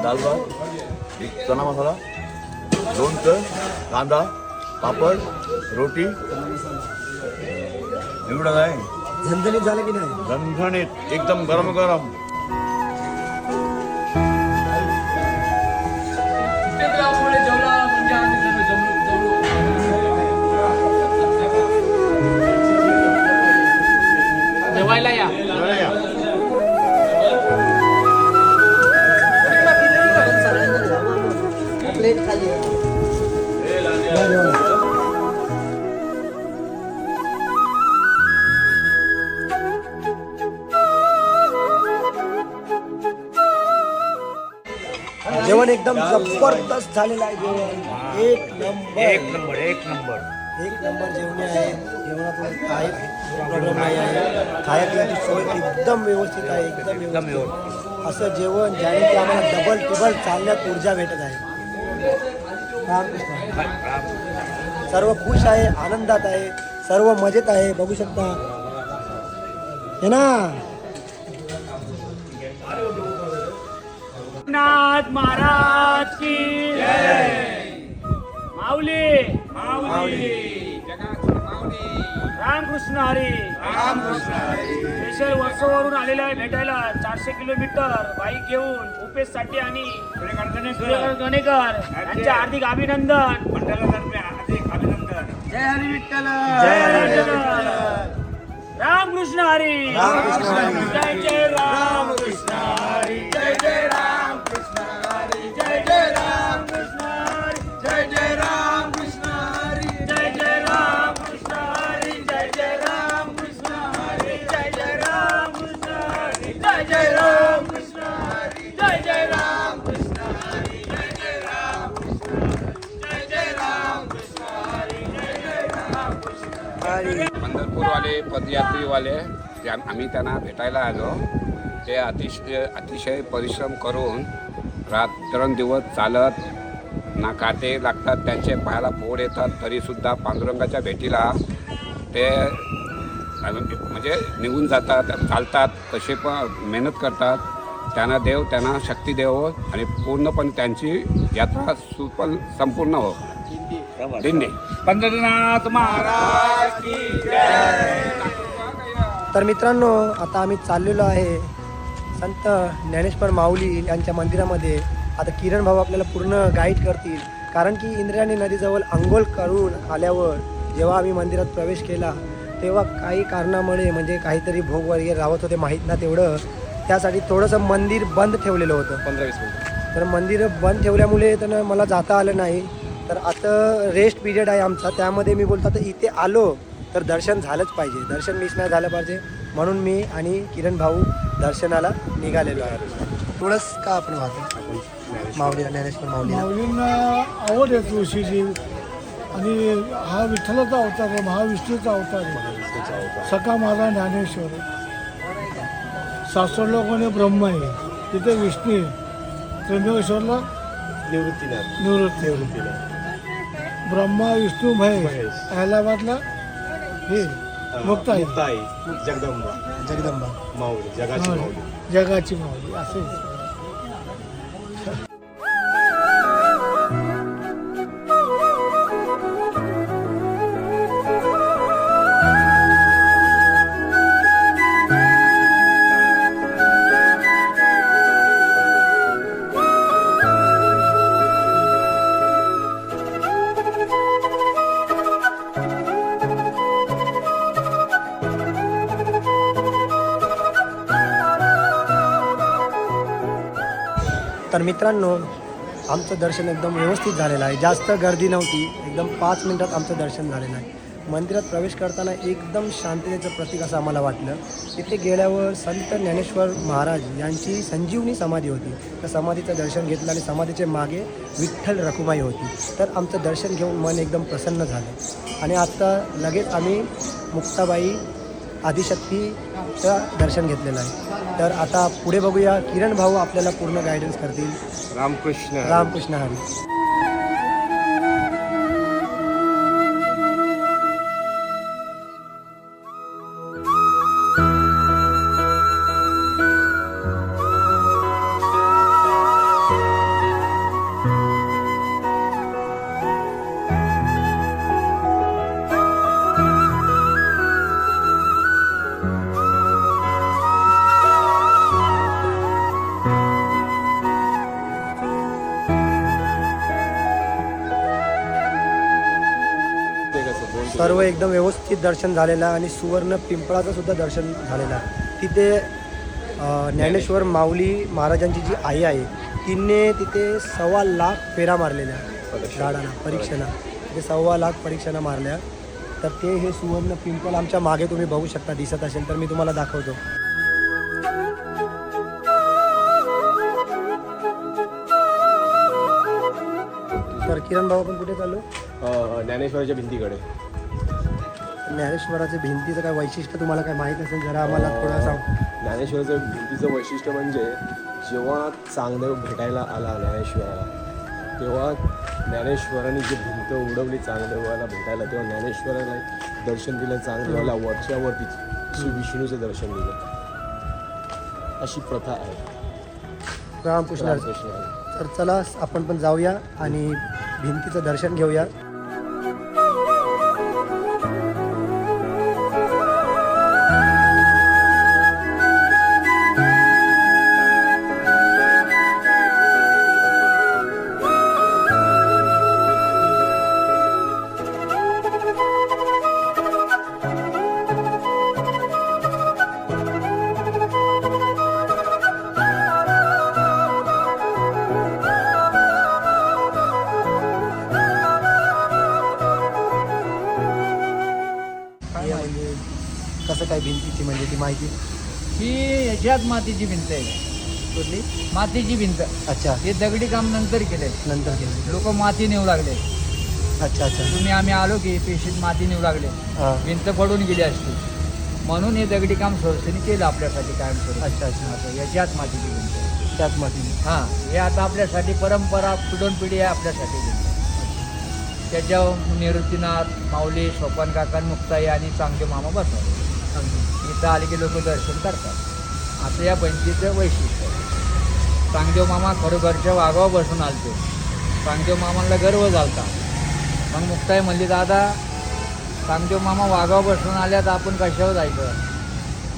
दाल भात, चना मसाला, लोणचं, कांदा, पापड, रोटी. एवढं आहे. झणझणीत झालं की नाही? झणझणीत एकदम गरम गरम. जेवायला या. प्लेट खाली जेवण एकदम जबरदस्त झालेलं आहे. जेवण एक नंबर जेवणे आहे. जेवणातून काही प्रॉब्लेम नाही आहे. खायची सोय एकदम व्यवस्थित आहे. एकदम व्यवस्थित असं जेवण ज्याने की आम्हाला डबल टिबल चालण्यात ऊर्जा भेटत आहे. सर्व खुश आहे, आनंदात आहे, सर्व मजेत आहे. बघू शकता हे ना. नाथ महाराज की जय. माऊली रामकृष्ण हरी. स्पेशल वर्षावरून आलेला आहे भेटायला. 400 किलोमीटर बाईक घेऊन उपेशसाठी आणि गणेकर यांच्या हार्दिक अभिनंदन. मंडळातर्फे हार्दिक अभिनंदन. जय हरी विठ्ठल. रामकृष्ण हरी. जय जय रामकृष्ण हरी. जय जय रामकृष्ण हरी. जय जय रामकृष्ण हरी. जय जय रामकृष्ण हरी. जय जय रामकृष्ण हरी. जय जय रामकृष्ण हरी. जय जय रामकृष्ण हरी. जय जय रामकृष्ण हरी. जय जय रामकृष्ण हरी. जय जय रामकृष्ण हरी. जय जय रामकृष्ण हरी. जय जय रामकृष्ण हरी. पंढरपूरवाले पदयात्रीवाले आम्ही त्यांना भेटायला आलो. ते अतिशय परिश्रम करून रात्रंदिवस चालत ना काटे लागतात, त्यांचे पायाला फोड येतात, तरीसुद्धा पांडुरंगाच्या भेटीला ते म्हणजे निघून जातात, चालतात, तसे पण मेहनत करतात. त्यांना देव त्यांना शक्ती देव आणि पूर्णपणे त्यांची यात्रा संपूर्ण हो. दिंडी पंढरीनाथ महाराज की जय. तर मित्रांनो, आता आम्ही चाललेलो आहे संत ज्ञानेश्वर माऊली यांच्या मंदिरामध्ये. आता किरण भाऊ आपल्याला पूर्ण गाईड करतील. कारण की इंद्रायणी नदीजवळ अंघोळ करून आल्यावर जेव्हा आम्ही मंदिरात प्रवेश केला तेव्हा काही कारणामुळे म्हणजे काहीतरी भोग वगैरे राहत होते, माहीत ना तेवढं. त्यासाठी थोडंसं मंदिर बंद ठेवलेलं होतं 15-20 मिनिट. तर मंदिर बंद ठेवल्यामुळे त्यांना मला जाता आलं नाही. तर आता रेस्ट पिरियड आहे आमचा. त्यामध्ये मी बोलतो तर इथे आलो तर दर्शन झालंच पाहिजे, दर्शन मिस नाही झालं पाहिजे. म्हणून मी आणि किरण भाऊ दर्शनाला निघालेलो आहे. तुळस का आपण वाहतो माऊलीला, ज्ञानेश्वर माऊलींना आवड आहे तुळशीची. आणि हा विठ्ठलाचा अवतार आहे, महाविष्णूचा अवतार आहे. सखा माझा ज्ञानेश्वर. सासवडला कोणी ब्रह्म आहे, तिथे विष्णू आहे. त्र्यंबकेश्वरला निवृत्ती. ब्रह्मा विष्णू महेश. अहलाबादला हे मुक्ताई जगदंबा माऊली, जगाची माऊली असे. तर मित्रांनो, आमचं दर्शन एकदम व्यवस्थित झालेलं आहे. जास्त गर्दी नव्हती. एकदम 5 मिनिटात आमचं दर्शन झालेलं आहे. मंदिरात प्रवेश करताना एकदम शांततेचं प्रतीक असं आम्हाला वाटलं. तिथे गेल्यावर संत ज्ञानेश्वर महाराज यांची संजीवनी समाधी होती. त्या समाधीचं दर्शन घेतलं आणि समाधीचे मागे विठ्ठल रखुमाई होती. तर आमचं दर्शन घेऊन मन एकदम प्रसन्न झालं. आणि आता लगेच आम्ही मुक्ताबाई आदिशक्तीचं दर्शन घेतलेलं आहे. तर आता पुढे बघूया. किरण भाऊ आपल्याला पूर्ण गायडन्स करतील. रामकृष्ण हरी. एकदम व्यवस्थित दर्शन झालेलं आहे आणि सुवर्ण पिंपळाचं सुद्धा दर्शन झालेलं आहे. तिथे ज्ञानेश्वर माऊली महाराजांची जी आई आहे तिने तिथे 1.25 लाख फेरा मारलेल्या झाडाला परीक्षेला. तिथे 1.25 लाख परीक्षेला मारल्या. तर ते हे सुवर्ण पिंपळ आमच्या मागे तुम्ही बघू शकता, दिसत असेल तर मी तुम्हाला दाखवतो. तर किरण भाऊ आपण कुठे चाललो? ज्ञानेश्वराच्या भिंतीकडे. ज्ञानेश्वराच्या भिंतीचं काय वैशिष्ट्य तुम्हाला काय माहीत असेल जरा आम्हाला थोडं सांग. ज्ञानेश्वराच्या भिंतीचं वैशिष्ट्य म्हणजे जेव्हा चांगदेव भेटायला आला ज्ञानेश्वराला, तेव्हा ज्ञानेश्वरांनी जी भिंत उडवली चांगदेवाला भेटायला, तेव्हा ज्ञानेश्वराला दर्शन दिलं. चांगदेवाला वरच्यावरती श्री विष्णूचं दर्शन दिलं. अशी प्रथा आहे. रामकृष्ण. रामकृष्ण. तर चला आपण पण जाऊया आणि भिंतीचं दर्शन घेऊया. कसं काय भिंतीची म्हणजे ती माहिती? ही ह्याच्यात मातीची भिंत आहे. कुठली? मातीची भिंत. अच्छा. हे दगडी काम नंतर केले. नंतर केलं. लोक माती नेऊ लागले. अच्छा अच्छा. आम्ही आलो की पेशीत माती नेऊ लागले. हां. भिंत पडून गेली असती म्हणून हे दगडी काम संस्थेने केलं आपल्यासाठी कायम करून. अच्छा अच्छा. याच्यात मातीची भिंत आहे. त्यात माती. हां, हे आता आपल्यासाठी परंपरा पिढोन पिढी आहे आपल्यासाठी भिंत. त्याच्यावर निवृत्तीनाथ माऊली सोपान काका मुक्ताई आणि चांगदेव मामा बसवले. इथं आले की लोक दर्शन करतात. असं या भिंतीचं वैशिष्ट्य आहे. चांगदेव मामा खरोखरच्या वाघावर बसून आलते. चांगदेव मामाला गर्व झालता. मग मुक्ताई म्हणली, दादा चांगदेव मामा वाघावर बसून आल्यात, आपण कशावर जायचं?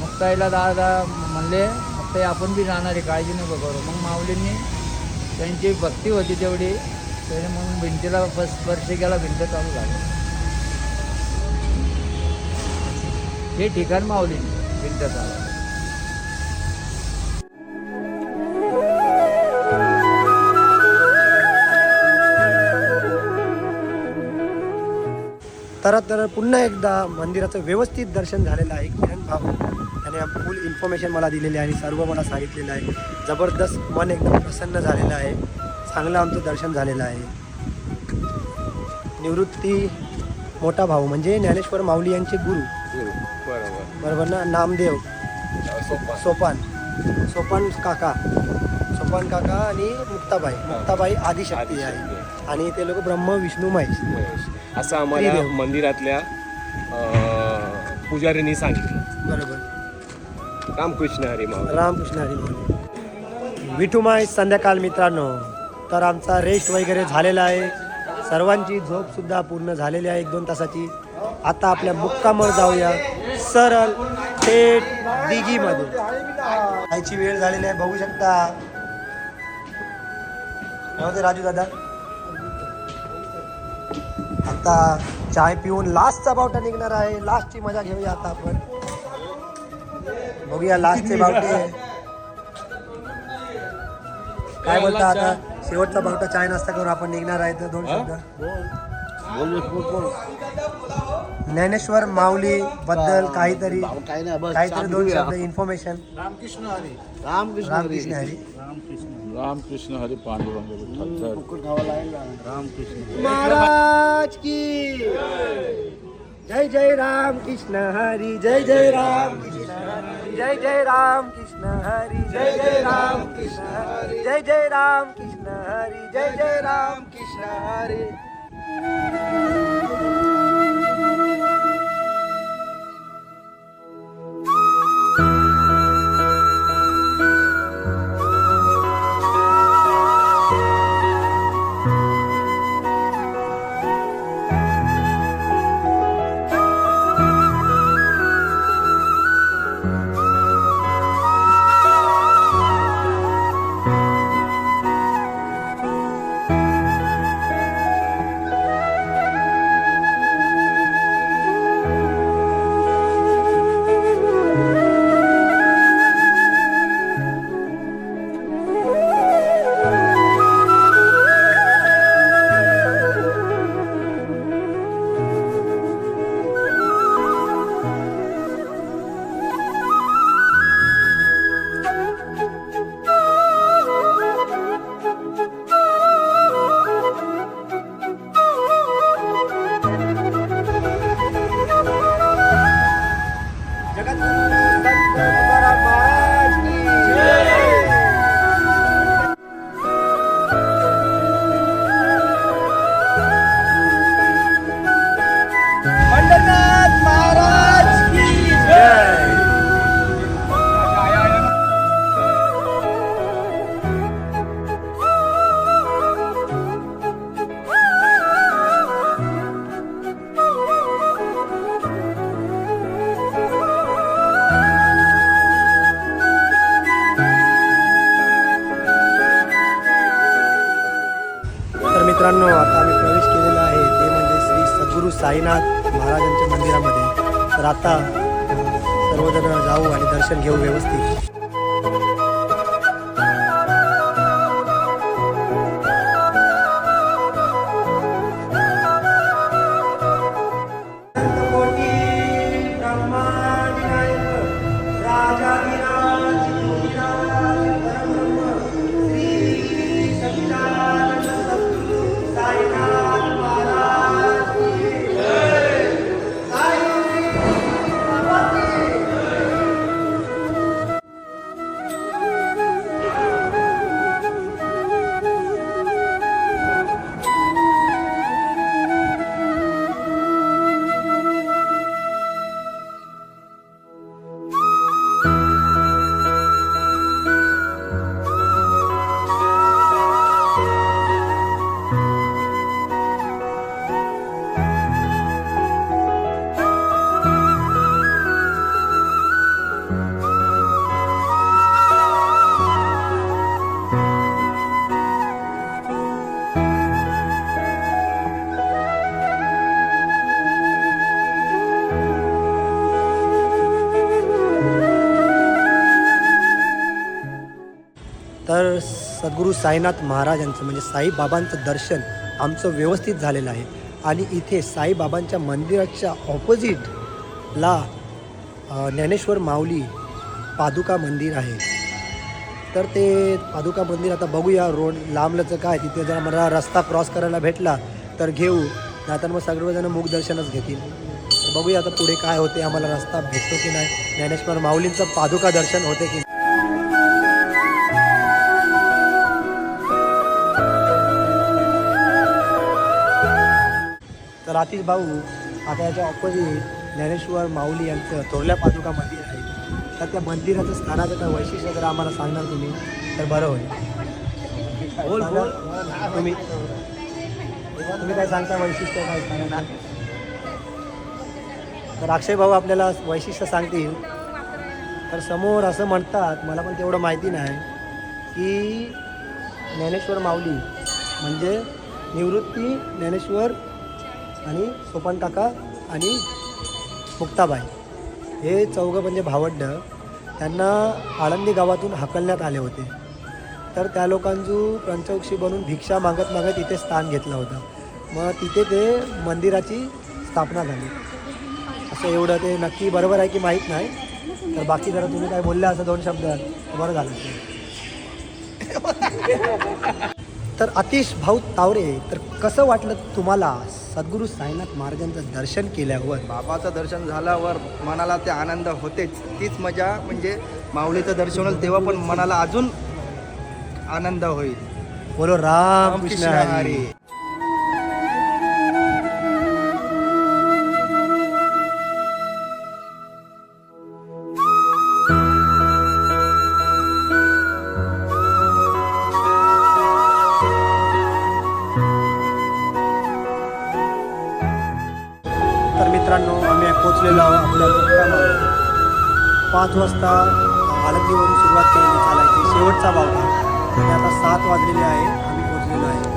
मुक्ताईला दादा म्हणले, मुक्ताई आपण बी जाणार आहे, काळजी नको करू. मग माऊलींनी त्यांची भक्ती होती तेवढी, त्याने म्हणून भिंतीला स्पर्श केला, भिंत चालू झाली. हे ठिकाण माऊलींनी भिंत चालू. तर पुन्हा एकदा मंदिराचं व्यवस्थित दर्शन झालेलं आहे. किरण भाऊ त्याने फुल इन्फॉर्मेशन मला दिलेली आहे आणि सर्व मला सांगितलेलं आहे. जबरदस्त, मन एकदम प्रसन्न झालेलं आहे. चांगलं आमचं दर्शन झालेलं आहे. निवृत्ती मोठा भाऊ म्हणजे ज्ञानेश्वर माऊली यांचे गुरु, बरोबर ना? नामदेव सोपान काका आणि मुक्ताबाई आदिशक्ती आहे. आणि ते लोक ब्रह्म विष्णू महेश असं आम्हाला मंदिरातल्या पुजारींनी सांगितलं. बरोबर. रामकृष्ण हरी माऊली. रामकृष्ण हरी माऊली. विठुमाय संध्याकाळ मित्रांनो. तर आमचा रेस्ट वगैरे झालेला आहे. सर्वांची झोपसुद्धा पूर्ण झालेली आहे 1-2 तासाची. आता आपल्या मुक्कामावर जाऊया सरळ थेट दिघीमध्ये. जायची वेळ झालेली आहे, बघू शकता. नव्हते राजू दादा. आता चाय पिऊन लास्टचा बावटा निघणार आहे. लास्टची मजा घेऊया आता आपण. बघूया लास्टचे बावटे काय बोलता. आता शेवटचा बावटा चाय नाश्ता करून आपण निघणार आहे. तर 2 शब्द ज्ञानेश्वर माऊली बद्दल काहीतरी 2 शब्द इन्फॉर्मेशन. रामकृष्ण हरी. रामकृष्ण हरी. रामकृष्ण हरी पांडुरंग विठ्ठल. रामकृष्ण महाराज की जय. जय राम कृष्ण हरी. जय जय राम कृष्ण हरी. जय जय राम कृष्ण हरी. जय जय राम कृष्ण हरी. जय जय राम कृष्ण हरी. जय जय राम कृष्ण हरी. तर आता सर्वजण जाऊ आणि दर्शन घेऊ व्यवस्थित. तर सद्गुरू साईनाथ महाराजांचं म्हणजे साईबाबांचं दर्शन आमचं व्यवस्थित झालेलं आहे. आणि इथे साईबाबांच्या मंदिराच्या ऑपोजिटला ज्ञानेश्वर माऊली पादुका मंदिर आहे. तर ते पादुका मंदिर आता बघूया. रोड लांबलचं काय, तिथे जर मला रस्ता क्रॉस करायला भेटला तर घेऊ, नाहीतर मग सर्वजण मुखदर्शनच घेतील. तर बघूया आता पुढे काय होते, आम्हाला रस्ता भेटतो की नाही, ज्ञानेश्वर माऊलींचं पादुका दर्शन होते की. तर आतिश भाऊ, आता याच्या ऑपोजिट ज्ञानेश्वर माऊली यांचं थोरल्या पादुका मंदिर आहे. तर त्या मंदिराचं स्थानाचं काय वैशिष्ट्य जर आम्हाला सांगणार तुम्ही तर बरं होईल. तुम्ही काय सांगता वैशिष्ट्य काय सांगा. तर अक्षय भाऊ आपल्याला वैशिष्ट्य सांगतील. तर समोर असं म्हणतात, मला पण तेवढं माहिती नाही, की ज्ञानेश्वर माऊली म्हणजे निवृत्ती ज्ञानेश्वर आणि सोपान काका आणि मुक्ताबाई हे चौघं म्हणजे भावंड. त्यांना आळंदी गावातून हकलण्यात आले होते. तर त्या लोकांचं पंचवक्षी बनून भिक्षा मागत मागत इथे स्थान घेतलं होतं. मग तिथे ते मंदिराची स्थापना झाली. असं एवढं ते नक्की बरोबर आहे की माहीत नाही. तर बाकी जरा तुम्ही काय बोलल्या असं 2 शब्द बरं झालं. तर आतिश भाऊ तावरे, तर कसं वाटलं तुम्हाला सद्गुरू साईनाथ महाराजांचं दर्शन केल्यावर? बाबाचं दर्शन झाल्यावर मनाला ते आनंद होतेच. तीच मजा म्हणजे माऊलीचं दर्शन होईल तेव्हा पण मनाला अजून आनंद होईल. बोलो राम कृष्ण हरी. तर मित्रांनो, आम्ही पोचलेलो आहोत आपल्या मुक्कामावर. 5 वाजता आळंदीवरून सुरुवात केलेली चालायची, शेवटचा भाग आणि आता 7 वाजलेले आहे, आम्ही पोचलेलो आहे.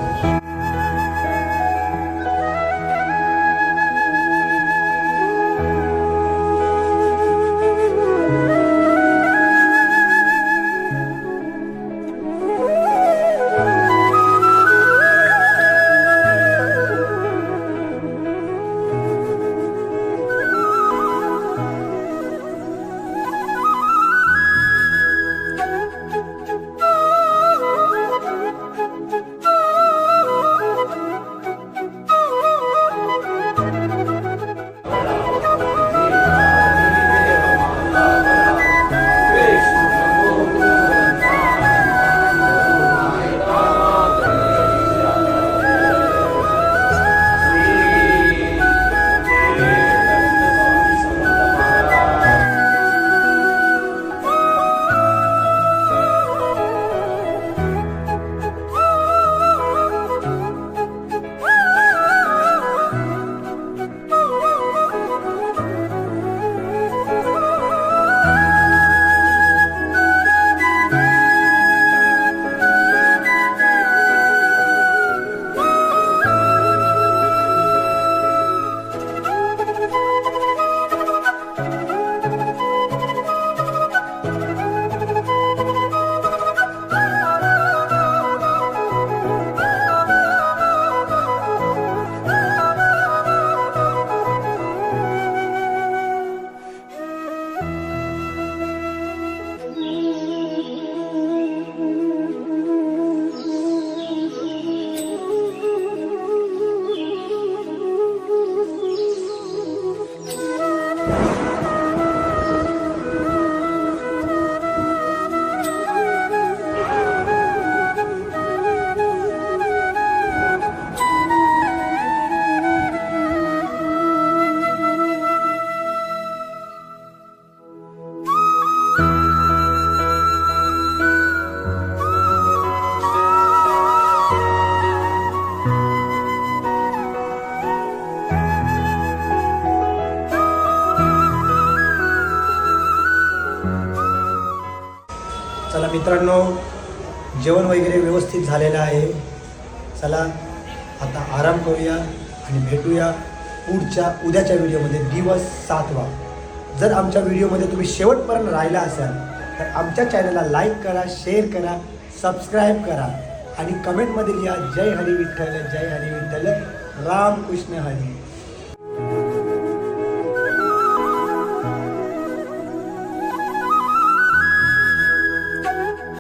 मित्रांनो, जेवण वगैरे व्यवस्थित झालेलं आहे. चला आता आराम करूया आणि भेटूया उद्याच्या व्हिडिओमध्ये, दिवस 7वा. जर आमच्या व्हिडिओमध्ये तुम्ही शेवटपर्यंत राहिला असाल तर आमच्या चॅनलला लाईक करा, शेअर करा, सबस्क्राईब करा आणि कमेंटमध्ये लिहा जय हरी विठ्ठल, जय हरी विठ्ठल, रामकृष्ण हरी.